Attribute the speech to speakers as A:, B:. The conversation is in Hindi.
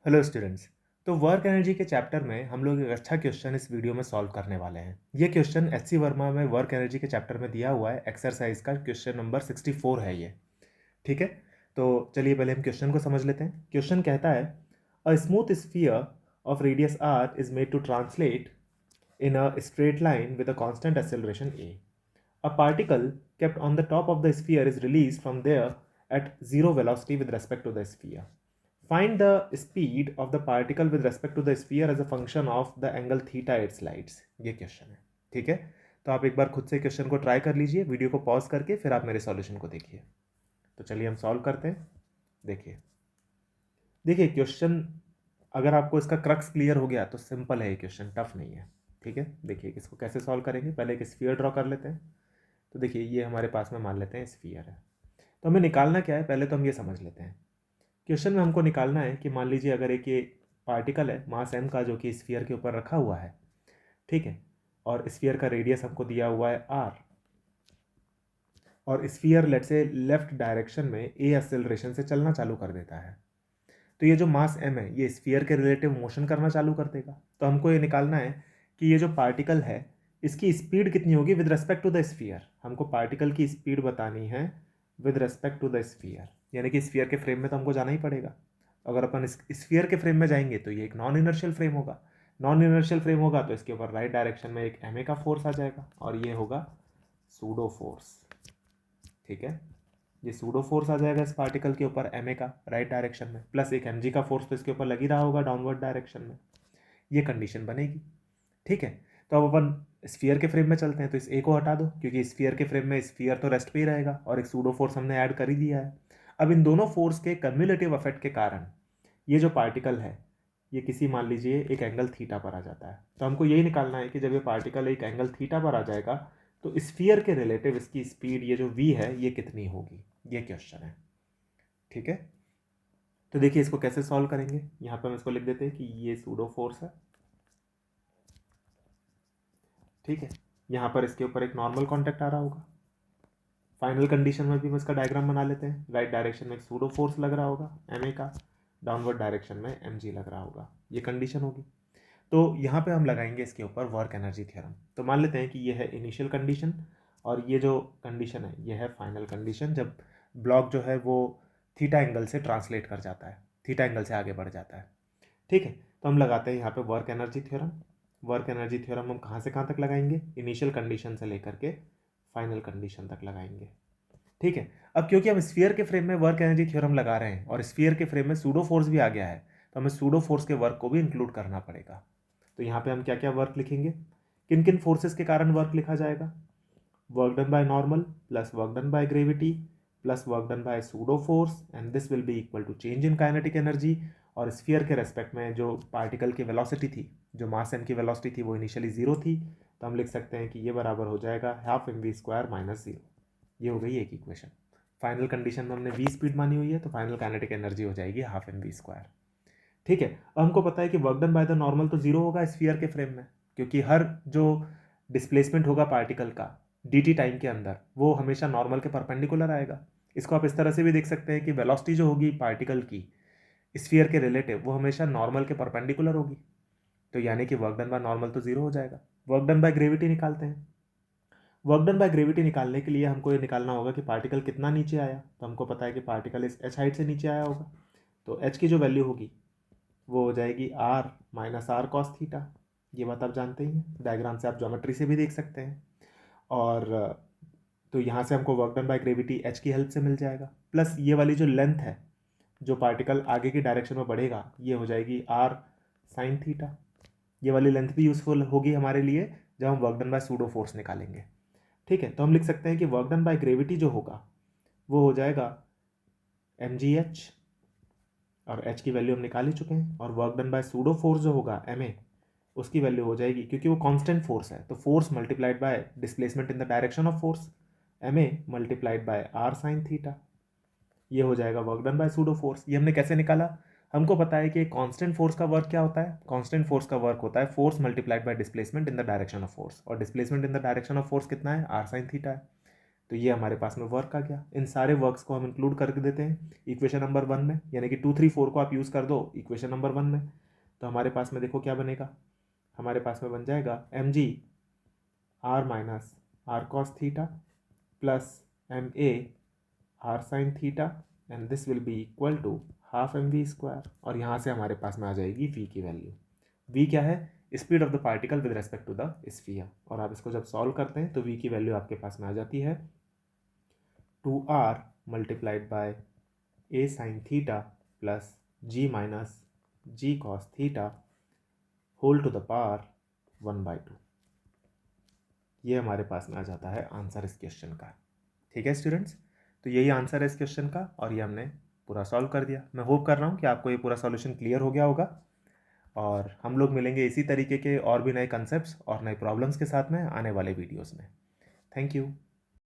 A: Hello students. तो वर्क एनर्जी के चैप्टर में हम लोग एक अच्छा क्वेश्चन इस वीडियो में सॉल्व करने वाले हैं। ये क्वेश्चन एच सी वर्मा में वर्क एनर्जी के चैप्टर में दिया हुआ है। एक्सरसाइज का क्वेश्चन नंबर 64 है ये। ठीक है, तो चलिए पहले हम क्वेश्चन को समझ लेते हैं। क्वेश्चन कहता है a smooth sphere of radius r is made to translate in a straight line with a constant acceleration a. A particle kept on the top of the sphere is released from there at zero velocity with respect to the sphere. Find the speed of the particle with respect to the sphere as a function of the angle theta it slides. ये क्वेश्चन है। ठीक है, तो आप एक बार खुद से क्वेश्चन को ट्राई कर लीजिए, वीडियो को पॉज करके फिर आप मेरे सॉल्यूशन को देखिए। तो चलिए हम सॉल्व करते हैं। देखिए देखिए क्वेश्चन, अगर आपको इसका क्रक्स क्लियर हो गया तो सिंपल है, ये क्वेश्चन टफ नहीं है। ठीक है, देखिए इसको कैसे सॉल्व करेंगे। पहले एक स्फीयर ड्रॉ कर लेते हैं। तो देखिए ये हमारे पास में मान लेते हैं स्फीयर है। तो हमें निकालना क्या है, पहले तो हम ये समझ लेते हैं। क्वेश्चन में हमको निकालना है कि मान लीजिए अगर एक ये पार्टिकल है मास m का, जो कि स्फीयर के ऊपर रखा हुआ है। ठीक है, और स्फीयर का रेडियस हमको दिया हुआ है r, और स्फीयर लेट से लेफ्ट डायरेक्शन में a एक्सेलरेशन से चलना चालू कर देता है। तो ये जो मास m है ये स्फीयर के रिलेटिव मोशन करना चालू कर देगा। तो हमको ये निकालना है कि ये जो पार्टिकल है इसकी स्पीड कितनी होगी with respect to the sphere. हमको पार्टिकल की स्पीड बतानी है with respect to the sphere, यानी कि स्फीयर के फ्रेम में तो हमको जाना ही पड़ेगा। अगर अपन स्फीयर के फ्रेम में जाएंगे तो ये एक नॉन इनर्शियल फ्रेम होगा। नॉन इनर्शियल फ्रेम होगा तो इसके ऊपर राइट डायरेक्शन में एक एम ए का फोर्स आ जाएगा और ये होगा सूडो फोर्स। ठीक है, ये सूडो फोर्स आ जाएगा इस पार्टिकल के ऊपर एम ए का राइट डायरेक्शन में, प्लस एक एम जी का फोर्स तो इसके ऊपर लग ही रहा होगा डाउनवर्ड डायरेक्शन में। ये कंडीशन बनेगी। ठीक है, तो अब अपन स्फीयर के फ्रेम में चलते हैं। तो इस ए को हटा दो, क्योंकि स्फीयर के फ्रेम में स्फीयर तो रेस्ट पे ही रहेगा और एक सूडो फोर्स हमने ऐड कर ही दिया है। अब इन दोनों फोर्स के कम्युलेटिव इफेक्ट के कारण ये जो पार्टिकल है ये किसी मान लीजिए एक एंगल थीटा पर आ जाता है। तो हमको यही निकालना है कि जब ये पार्टिकल एक एंगल थीटा पर आ जाएगा तो स्फीयर के रिलेटिव इसकी स्पीड ये जो v है ये कितनी होगी, ये क्वेश्चन है। ठीक है, तो देखिए इसको कैसे सॉल्व करेंगे। यहाँ पर हम इसको लिख देते हैं कि ये सूडो फोर्स है। ठीक है, यहाँ पर इसके ऊपर एक नॉर्मल कॉन्टैक्ट आ रहा होगा। फाइनल कंडीशन में भी हम इसका डायग्राम बना लेते हैं। राइट डायरेक्शन में एक सूडो फोर्स लग रहा होगा एम ए का, डाउनवर्ड डायरेक्शन में एम जी लग रहा होगा। ये कंडीशन होगी। तो यहाँ पे हम लगाएंगे इसके ऊपर वर्क एनर्जी थ्योरम। तो मान लेते हैं कि ये है इनिशियल कंडीशन और ये जो कंडीशन है ये है फाइनल कंडीशन, जब ब्लॉक जो है वो थीटा एंगल से ट्रांसलेट कर जाता है, थीटा एंगल से आगे बढ़ जाता है। ठीक है, तो हम लगाते हैं यहाँ पे work energy theorem. Work energy theorem हम कहाँ से कहाँ तक लगाएंगे, इनिशियल कंडीशन से लेकर के फाइनल कंडीशन तक लगाएंगे। ठीक है, अब क्योंकि हम स्फीयर के फ्रेम में वर्क एनर्जी थ्योरम लगा रहे हैं और स्फीयर के फ्रेम में सूडो फोर्स भी आ गया है, तो हमें सूडो फोर्स के वर्क को भी इंक्लूड करना पड़ेगा। तो यहाँ पे हम क्या क्या वर्क लिखेंगे, किन किन फोर्सेस के कारण वर्क लिखा जाएगा। Work done by normal plus work done by gravity plus work done by pseudo force and this will be equal to change in kinetic energy. और स्फीयर के रेस्पेक्ट में जो पार्टिकल की वेलोसिटी थी, जो मास एम की वेलोसिटी थी वो इनिशियली जीरो थी, तो हम लिख सकते हैं कि ये बराबर हो जाएगा half m v square minus zero. ये हो गई एक इक्वेशन। फाइनल कंडीशन में हमने वी स्पीड मानी हुई है तो फाइनल काइनेटिक एनर्जी हो जाएगी हाफ एम वी स्क्वायर। ठीक है, अब हमको पता है कि work done by the normal तो जीरो होगा स्फीयर के फ्रेम में, क्योंकि हर जो डिस्प्लेसमेंट होगा पार्टिकल का dt टाइम के अंदर वो हमेशा नॉर्मल के परपेंडिकुलर आएगा। इसको आप इस तरह से भी देख सकते हैं कि वेलोसिटी जो होगी पार्टिकल की स्फीयर के रिलेटिव वो हमेशा नॉर्मल के परपेंडिकुलर होगी। तो यानी कि वर्क डन बाय नॉर्मल तो जीरो हो जाएगा। वर्क डन बाय ग्रेविटी निकालते हैं। वर्क डन बाय ग्रेविटी निकालने के लिए हमको ये निकालना होगा कि पार्टिकल कितना नीचे आया। तो हमको पता है कि पार्टिकल इस h हाइट से नीचे आया होगा, तो h की जो वैल्यू होगी वो हो जाएगी r minus r cos theta. ये बात आप जानते ही हैं, डायग्राम से आप ज्योमेट्री से भी देख सकते हैं। और तो यहाँ से हमको work done by gravity H की हेल्प से मिल जाएगा, प्लस ये वाली जो लेंथ है जो पार्टिकल आगे की डायरेक्शन में बढ़ेगा ये हो जाएगी आर साइन थीटा। ये वाली लेंथ भी यूजफुल होगी हमारे लिए जब हम work done by pseudo force निकालेंगे। ठीक है, तो हम लिख सकते हैं कि वर्क डन बाय ग्रेविटी जो होगा वो हो जाएगा एम जी एच, और h की वैल्यू हम निकाल ही चुके हैं। और work done by pseudo force जो होगा ma, उसकी वैल्यू हो जाएगी, क्योंकि वो कांस्टेंट फोर्स है तो force multiplied by displacement in the direction of force ma multiplied by r sine theta. ये हो जाएगा work done by pseudo force. ये हमने कैसे निकाला, हमको पता है कि कांस्टेंट फोर्स का वर्क क्या होता है। कांस्टेंट फोर्स का वर्क होता है force multiplied by displacement in the direction of force, और displacement in the direction of force कितना है, r साइन थीटा है। तो ये हमारे पास में वर्क आ गया। इन सारे वर्क्स को हम इंक्लूड करके देते हैं इक्वेशन नंबर 1 में, यानी कि 2 3 4 को आप यूज़ कर दो इक्वेशन नंबर 1 में। तो हमारे पास में देखो क्या बनेगा, हमारे पास में बन जाएगा mg r minus r cos theta plus ma r sin theta and this will be equal to half mv square. और यहाँ से हमारे पास में आ जाएगी v की वैल्यू। v क्या है, speed of the particle with respect to the sphere. और आप इसको जब सॉल्व करते हैं तो v की वैल्यू आपके पास में आ जाती है 2r multiplied by a sin theta plus g minus g cos theta whole to the power 1/2। ये हमारे पास में आ जाता है आंसर इस क्वेश्चन का। ठीक है स्टूडेंट्स, तो यही आंसर है इस क्वेश्चन का और ये हमने पूरा सॉल्व कर दिया। मैं होप कर रहा हूँ कि आपको ये पूरा सॉल्यूशन क्लियर हो गया होगा और हम लोग मिलेंगे इसी तरीके के और भी नए कंसेप्ट्स और नए प्रॉब्लम्स के साथ में आने वाले वीडियोस में। Thank you.